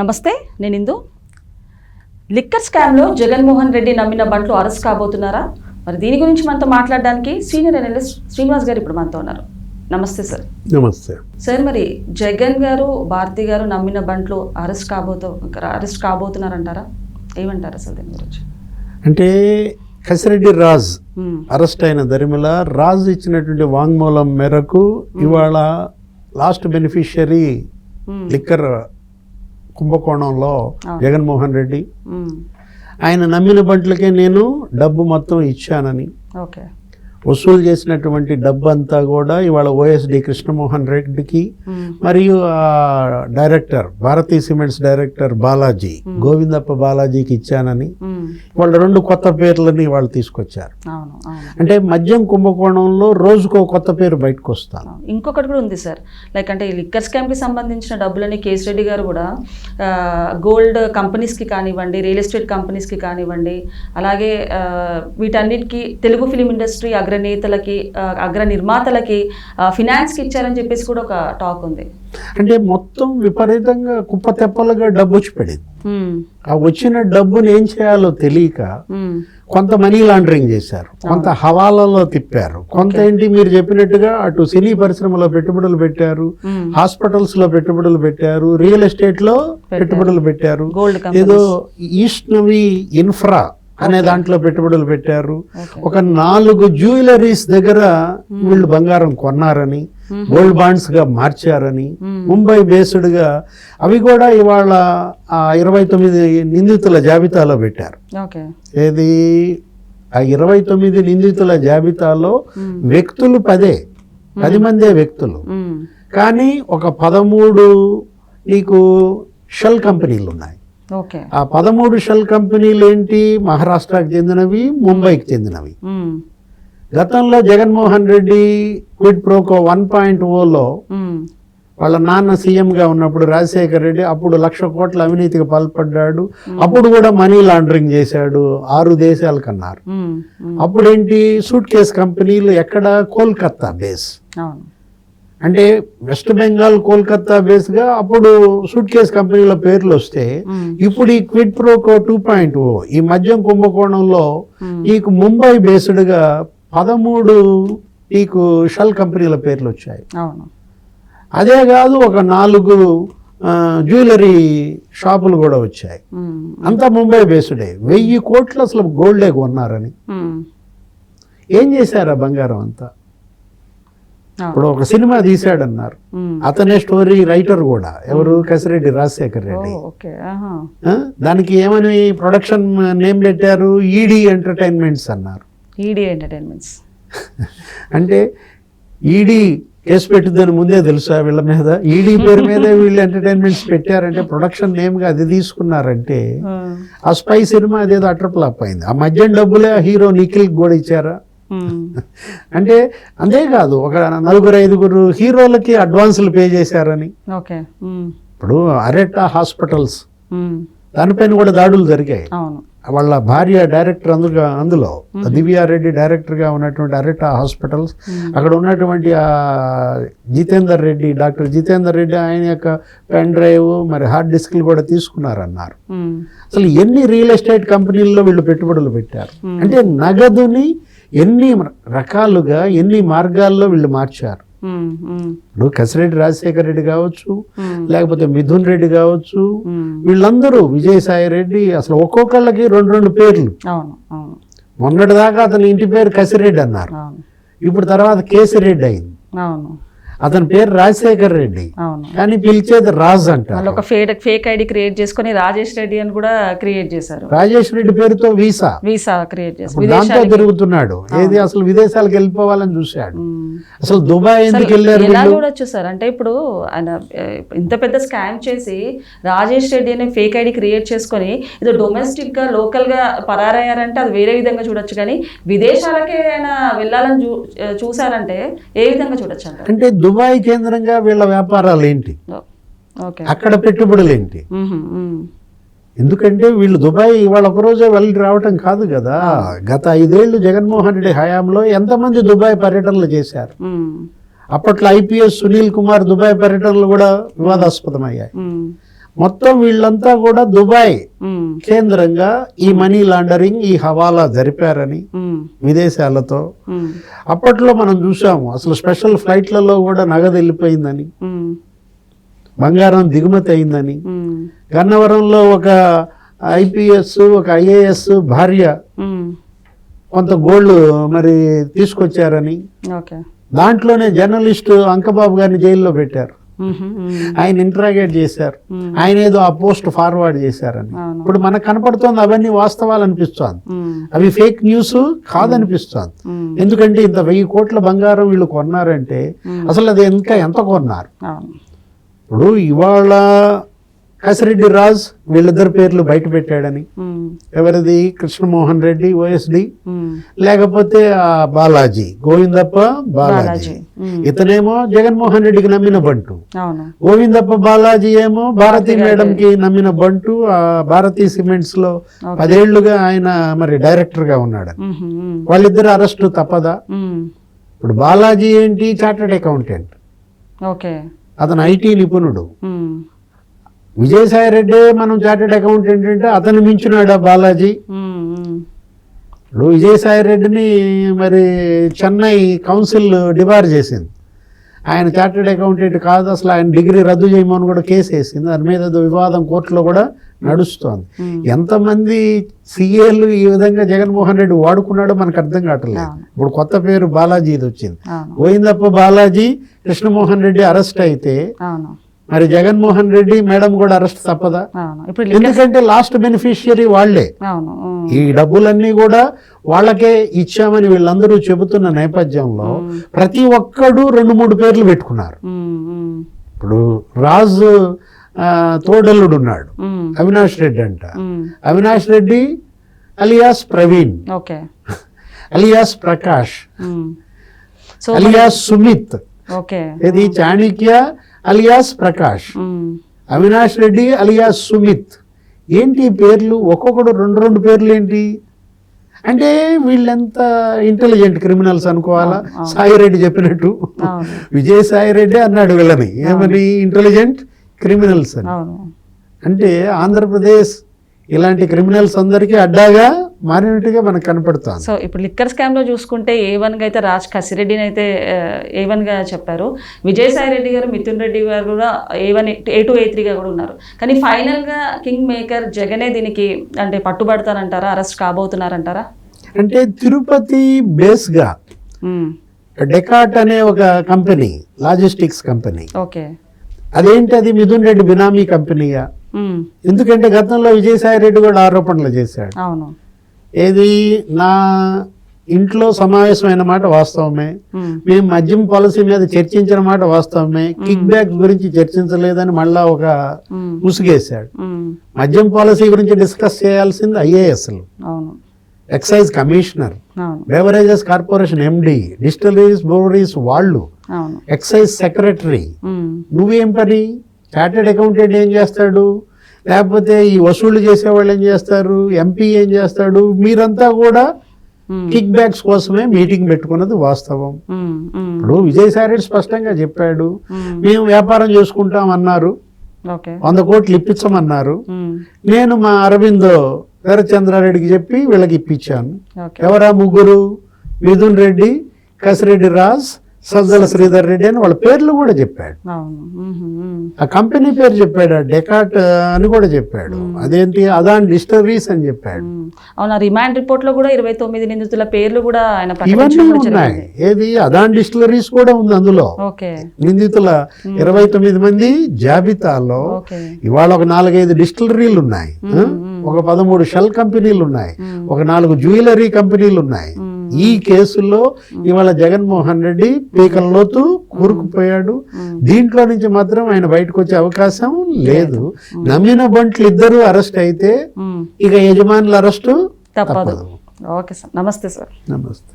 నమస్తే, నేను ఇందు. లిక్కర్ స్కామ్లో జగన్మోహన్ రెడ్డి నమ్మిన బంట్లు అరెస్ట్ కాబోతున్నారా? మరి దీని గురించి మనతో మాట్లాడడానికి సీనియర్ అనలిస్ట్ శ్రీనివాస్ గారు ఇప్పుడు మనతో ఉన్నారు. నమస్తే సార్. నమస్తే సార్, మరి జగన్ గారు, భారతి గారు నమ్మిన బంట్లు అరెస్ట్ కాబోతున్నారంటారా? ఏమంటారు అసలు దీని గురించి? అంటే కసిరెడ్డి రాజ్ అరెస్ట్ అయిన దరిమిల రాజ్ ఇచ్చినటువంటి వాంగ్మూలం మేరకు ఇవాళ లాస్ట్ బెనిఫిషియరీ లిక్కర్ కుంభకోణంలో జగన్మోహన్ రెడ్డి, ఆయన నమ్మిన బంట్లకే నేను డబ్బు మొత్తం ఇచ్చానని, వసూలు చేసినటువంటి డబ్బు అంతా కూడా ఇవాళ ఓఎస్డి కృష్ణమోహన్ రెడ్డికి మరియు director Bharathi cements director Balaji, Govindappa బాలాజీకి ఇచ్చానని వాళ్ళ రెండు కొత్త పేర్లని వాళ్ళు తీసుకొచ్చారు. అంటే మద్యం కుంభకోణంలో రోజుకో కొత్త పేరు బయటకు వస్తాను. ఇంకొకటి కూడా ఉంది సార్, లైక్ అంటే ఈ లిక్కర్ స్కామ్ కి సంబంధించిన డబ్బులని కేసిరెడ్డి గారు కూడా గోల్డ్ కంపెనీస్ కి కానివ్వండి, రియల్ ఎస్టేట్ కంపెనీస్ కి కానివ్వండి, అలాగే వీటన్నిటికీ తెలుగు ఫిలిం ఇండస్ట్రీ అగ్రనేతలకి, అగ్ర నిర్మాతలకి, ఫినాన్స్ కి ఇచ్చారని చెప్పేసి కూడా ఒక టాక్ ఉంది. అంటే మొత్తం విపరీతంగా కుప్పతెప్పలుగా డబ్బు వచ్చి పడింది. ఆ వచ్చిన డబ్బుని ఏం చేయాలో తెలియక కొంత మనీ లాండరింగ్ చేశారు, కొంత హవాలాలో తిప్పారు, కొంత ఏంటి మీరు చెప్పినట్టుగా అటు సినీ పరిశ్రమలో పెట్టుబడులు పెట్టారు, హాస్పిటల్స్ లో పెట్టుబడులు పెట్టారు, రియల్ ఎస్టేట్ లో పెట్టుబడులు పెట్టారు, ఏదో ఈస్ట్ నవి ఇన్ఫ్రా అనే దాంట్లో పెట్టుబడులు పెట్టారు. ఒక 4 జ్యువెలరీస్ దగ్గర వీళ్ళు బంగారం కొన్నారని, గోల్డ్ బాండ్స్ గా మార్చారని, ముంబై బేస్డ్ గా అవి కూడా ఇవాళ 29 నిందితుల జాబితాలో పెట్టారు. ఏది ఆ 29 నిందితుల జాబితాలో వ్యక్తులు 10 మందే వ్యక్తులు, కానీ ఒక 13 నీకు షెల్ కంపెనీలు ఉన్నాయి. ఆ 13 షెల్ కంపెనీలు ఏంటి? మహారాష్ట్రకు చెందినవి, ముంబైకి చెందినవి. గతంలో జగన్మోహన్ రెడ్డి క్విడ్ ప్రోకో 1.0లో వాళ్ళ నాన్న సీఎంగా ఉన్నప్పుడు రాజశేఖర్ రెడ్డి అప్పుడు 1,00,000 కోట్ల అవినీతికి పాల్పడ్డాడు. అప్పుడు కూడా మనీ లాండరింగ్ చేశాడు, 6 దేశాలకు అన్నారు. అప్పుడేంటి? సూట్ కేస్ కంపెనీలు ఎక్కడ? కోల్కత్తా బేస్. అంటే వెస్ట్ బెంగాల్, కోల్కత్తా బేస్ గా అప్పుడు సూట్ కేస్ కంపెనీల పేర్లు వస్తే, ఇప్పుడు ఈ క్విడ్ ప్రోకో 2.0 ఈ మద్యం కుంభకోణంలో నీకు ముంబై బేస్డ్ గా 13 నీకు షెల్ కంపెనీల పేర్లు వచ్చాయి. అదే కాదు, ఒక 4 జ్యువెలరీ షాపులు కూడా వచ్చాయి. అంతా ముంబై బేస్డే. 1000 కోట్లు అసలు గోల్డే కొన్నారని. ఏం చేశారు ఆ బంగారం అంతా? ఇప్పుడు ఒక సినిమా తీశాడన్నారు, అతనే స్టోరీ రైటర్ కూడా. ఎవరు? కసిరెడ్డి రాజశేఖర్ రెడ్డి. దానికి ఏమని ప్రొడక్షన్ నేమ్ పెట్టారు? ఈడీ ఎంటర్టైన్మెంట్స్ అన్నారు. ఈడీ ఎంటర్టైన్మెంట్స్ అంటే ఈడీ కేసు పెట్టిద్దని ముందే తెలుసా వీళ్ళ మీద? ఈడీ పేరు మీద వీళ్ళు ఎంటర్టైన్మెంట్స్ పెట్టారంటే, ప్రొడక్షన్ నేమ్ గా అది తీసుకున్నారంటే, ఆ స్పై సినిమా అదేదో అటర్ ఫ్లాప్ అయింది. ఆ మధ్య డబ్బులే హీరో నిఖిల్ కూడా ఇచ్చారా? అంటే అంతేకాదు, ఒక 4-5 హీరోలకి అడ్వాన్సులు పే చేశారని. ఇప్పుడు అరెటా హాస్పిటల్స్ దానిపైన కూడా దాడులు జరిగాయి. వాళ్ళ భార్య డైరెక్టర్ అందులో దివ్యారెడ్డి డైరెక్టర్ గా ఉన్నటువంటి అరెటా హాస్పిటల్స్, అక్కడ ఉన్నటువంటి జితేందర్ రెడ్డి, డాక్టర్ జితేందర్ రెడ్డి, ఆయన యొక్క పెన్ డ్రైవ్ మరి హార్డ్ డిస్క్లు కూడా తీసుకున్నారన్నారు. అసలు ఎన్ని రియల్ ఎస్టేట్ కంపెనీల్లో వీళ్ళు పెట్టుబడులు పెట్టారు? అంటే నగదుని ఎన్ని రకాలుగా, ఎన్ని మార్గాల్లో వీళ్ళు మార్చారు. ఇప్పుడు కసిరెడ్డి రాజశేఖర్ రెడ్డి కావచ్చు, లేకపోతే మిథున్ రెడ్డి కావచ్చు, వీళ్ళందరూ, విజయసాయి రెడ్డి, అసలు ఒక్కొక్కళ్ళకి 2 పేర్లు. మొన్నటి దాకా అతని ఇంటి పేరు కసిరెడ్డి అన్నారు, ఇప్పుడు తర్వాత కేసిరెడ్డి అయింది. అతని పేరు రాజశేఖర్ రెడ్డి, కానీ పిలిచేది రాజ్ అంటారు. ఒక ఫేక్ ఐడి క్రియేట్ చేసుకుని రాజేష్ రెడ్డి అని కూడా క్రియేట్ చేశారు. రాజేష్ రెడ్డి పేరుతో వీసా క్రియేట్ చేశారు, దాంతో తిరుగుతున్నాడు. ఏది అసలు విదేశాలకు వెళ్ళిపోవాలని చూశాడు. అసలు దుబాయ్ ఎందుకు వెళ్ళారు? ఎలా చూడొచ్చు సార్? అంటే ఇప్పుడు ఆయన ఇంత పెద్ద స్కామ్ చేసి రాజేష్ రెడ్డి అనే ఫేక్ ఐడి క్రియేట్ చేసుకొని ఇది డొమెస్టిక్ గా, లోకల్ గా పరారయ్యారంటే అది వేరే విధంగా చూడొచ్చు, కానీ విదేశాలకే ఆయన వెళ్ళాలని చూసారంటే ఏ విధంగా చూడొచ్చు అంటారు? అంటే దుబాయ్ కేంద్రంగా వీళ్ళ వ్యాపారాలు ఏంటి, అక్కడ పెట్టుబడులు ఏంటి? ఎందుకంటే వీళ్ళు దుబాయ్ ఇవాళ ఒకరోజే వెళ్ళి రావటం కాదు కదా. గత 5 ఏళ్ళు జగన్మోహన్ రెడ్డి హయాంలో ఎంతమంది దుబాయ్ పర్యటనలు చేశారు. అప్పట్లో IPS సునీల్ కుమార్ దుబాయ్ పర్యటనలు కూడా వివాదాస్పదమయ్యాయి. మొత్తం వీళ్ళంతా కూడా దుబాయ్ ఉమ్, కేంద్రంగా ఈ మనీ లాండరింగ్, ఈ హవాలా జరిపారని ఉమ్, విదేశాలతో. ఉమ్, అప్పట్లో మనం చూసాము అసలు స్పెషల్ ఫ్లైట్లలో కూడా నగదు వెళ్ళిపోయిందని, ఉమ్, బంగారం దిగుమతి అయిందని. ఉమ్, గన్నవరంలో ఒక ఐపీఎస్, ఒక ఐఏఎస్ భార్య ఉమ్, కొంత గోల్డ్ మరి తీసుకొచ్చారని, ఓకే. దాంట్లోనే జర్నలిస్టు అంకబాబు గారిని జైల్లో పెట్టారు. ఉహు, ఉమ్, ఆయన ఇంట్రాగేట్ చేశారు. ఉమ్, ఆయన ఏదో ఆ పోస్ట్ ఫార్వర్డ్ చేశారని. అవును. ఇప్పుడు మనకు కనపడుతోంది అవన్నీ వాస్తవాలు అనిపిస్తోంది, ఉమ్, అవి ఫేక్ న్యూస్ కాదనిపిస్తోంది. ఉమ్, ఎందుకంటే ఇంత 1000 కోట్ల బంగారం వీళ్ళు కొన్నారంటే అసలు అది ఇంకా ఎంత కొన్నారు. అవును. ఇప్పుడు ఇవాళ కసిరెడ్డి రాజ్ వీళ్ళిద్దరు పేర్లు బయట పెట్టాడని, ఉమ్, ఎవరిది, కృష్ణమోహన్ రెడ్డి ఓఎస్డి, ఉమ్, లేకపోతే ఆ బాలాజీ, గోవిందప్ప బాలాజీ. బాలాజీ. ఉమ్, ఇతనేమో జగన్మోహన్ రెడ్డికి నమ్మిన బంటు, అవును. గోవిందప్ప బాలాజీ ఏమో భారతీ మేడంకి నమ్మిన బంటు. ఆ భారతీ సిమెంట్స్ లో 10 ఏళ్లుగా ఆయన మరి డైరెక్టర్ గా ఉన్నాడు. ఉహు, ఉమ్, వాళ్ళిద్దరు అరెస్టు తప్పదా? ఉమ్, ఇప్పుడు బాలాజీ ఏంటి, చార్టెడ్ అకౌంటెంట్, ఓకే. అతను ఐటీ నిపుణుడు. ఉమ్, విజయసాయి రెడ్డి మనం చార్టెడ్ అకౌంటెంట్ అంటే అతను మించున్నాడా బాలాజీ? ఉమ్, ఉమ్, ఇప్పుడు విజయసాయి రెడ్డిని మరి చెన్నై కౌన్సిల్ డిబార్ చేసింది. ఆయన చార్టెడ్ అకౌంటెంట్ కాదు, అసలు ఆయన డిగ్రీ రద్దు చేయమని కూడా కేసు వేసింది. దాని మీద ఏదో వివాదం కోర్టులో కూడా నడుస్తోంది. ఎంతమంది సీఏలు ఈ విధంగా జగన్మోహన్ రెడ్డి వాడుకున్నాడో మనకు అర్థం కావట్లేదు. ఇప్పుడు కొత్త పేరు బాలాజీ ఇది వచ్చింది. గోవిందప్ప బాలాజీ, కృష్ణమోహన్ రెడ్డి అరెస్ట్ అయితే అవును. మరి జగన్మోహన్ రెడ్డి మేడం కూడా అరెస్ట్ తప్పదా? అవును. ఇప్పుడు ఎందుకంటే లాస్ట్ బెనిఫిషియరీ వాళ్లే. అవును. ఈ డబ్బులన్నీ కూడా వాళ్ళకే ఇచ్చామని వీళ్ళందరూ చెబుతున్న నేపథ్యంలో ప్రతి ఒక్కడు 2-3 పేర్లు పెట్టుకున్నారు. ఇప్పుడు రాజు తోడల్లుడు ఉన్నాడు, అవినాష్ రెడ్డి అంట. Avinash Reddy alias Praveen, okay, alias Prakash, so alias Sumit, okay, ఇది చాణిక్య అలియాస్ ప్రకాష్, అవినాష్ రెడ్డి అలియాస్ సుమిత్. ఏంటి ఈ పేర్లు? ఒక్కొక్కడు 2 పేర్లు ఏంటి? అంటే వీళ్ళెంత ఇంటెలిజెంట్ క్రిమినల్స్ అనుకోవాలా? సాయిరెడ్డి చెప్పినట్టు విజయసాయి రెడ్డి అన్నాడు వీళ్ళని, ఏమని, ఇంటెలిజెంట్ క్రిమినల్స్ అని. అంటే ఆంధ్రప్రదేశ్ ఇలాంటి క్రిమినల్స్ అందరికీ అడ్డాగా మారినట్టుగా మనకు కనపడుతుంది. సో ఇప్పుడు లిక్కర్ స్కామ్ లో చూసుకుంటే A1గా అయితే రాజ్ కసిరెడ్డిని అయితే A1గా చెప్పారు. విజయసాయి రెడ్డి గారు, మిథున్ రెడ్డి గారు కూడా A1, A2, A3గా కూడా ఉన్నారు. కానీ ఫైనల్ గా కింగ్ మేకర్ జగనే దీనికి అంటే పట్టుబడతారంటారా, అరెస్ట్ కాబోతున్నారంటారా? అంటే తిరుపతి బేస్ గా డెకాట్ అనే ఒక కంపెనీ, లాజిస్టిక్స్ కంపెనీ, ఓకే, అదేంటి, అది మిథున్ రెడ్డి బినామీ కంపెనీగా. ఎందుకంటే గతంలో విజయసాయి రెడ్డి కూడా ఆరోపణలు చేశాడు. అవును, ఏది, నా ఇంట్లో సమావేశమైన మాట వాస్తవమే, మేము మద్యం పాలసీ మీద చర్చించిన మాట వాస్తవమే, కిక్ బ్యాక్ గురించి చర్చించలేదని మళ్ళా ఒక ముసుగేశాడు. మద్యం పాలసీ గురించి డిస్కస్ చేయాల్సింది ఐఏఎస్లు, excise commissioner, beverages corporation MD, distilleries breweries వాళ్ళు, ఎక్సైజ్ సెక్రటరీ. నువ్వేం పని? చార్టెడ్ అకౌంటెంట్ ఏం చేస్తాడు? లేకపోతే ఈ వసూళ్లు చేసేవాళ్ళు ఏం చేస్తారు? ఎంపీ ఏం చేస్తాడు? మీరంతా కూడా కిక్ బ్యాక్స్ కోసమే మీటింగ్ పెట్టుకున్నది వాస్తవం. ఇప్పుడు విజయసాయి రెడ్డి స్పష్టంగా చెప్పాడు, మేము వ్యాపారం చేసుకుంటాం అన్నారు, 100 కోట్లు ఇప్పించమన్నారు. నేను మా అరవిందో వీరచంద్రారెడ్డికి చెప్పి వీళ్ళకి ఇప్పించాను. ఎవరా ముగ్గురు? మిథున్ రెడ్డి, కసిరెడ్డి రాజ్, సజ్జల శ్రీధర్ రెడ్డి అని వాళ్ళ పేర్లు కూడా చెప్పాడు. ఆ కంపెనీ పేరు చెప్పాడు, డెకాట్ అని కూడా చెప్పాడు. అదేంటి, అదాన్ డిస్టిలరీస్ అని చెప్పాడు. అవునా, రిమాండ్ రిపోర్ట్ లో కూడా 29 నిందితుల పేర్లు కూడా ఆయన ఇవన్నీ ఉన్నాయి. ఏది, అదాన్ డిస్టిలరీస్ కూడా ఉంది అందులో. నిందితుల 29 మంది జాబితాలో ఇవాళ ఒక 4-5 డిస్టిలరీలు ఉన్నాయి, ఒక 13 షెల్ కంపెనీలు ఉన్నాయి, ఒక 4 జ్యువెలరీ కంపెనీలు ఉన్నాయి. ఈ కేసులో ఇవాళ జగన్మోహన్ రెడ్డి పీకల్లోతు కూరుకుపోయాడు. దీంట్లో నుంచి మాత్రం ఆయన బయటకు వచ్చే అవకాశం లేదు. నమ్మిన బంట్లు ఇద్దరు అరెస్ట్ అయితే ఇక యజమానుల అరెస్టు తప్పదు. ఓకే సార్, నమస్తే సార్. నమస్తే.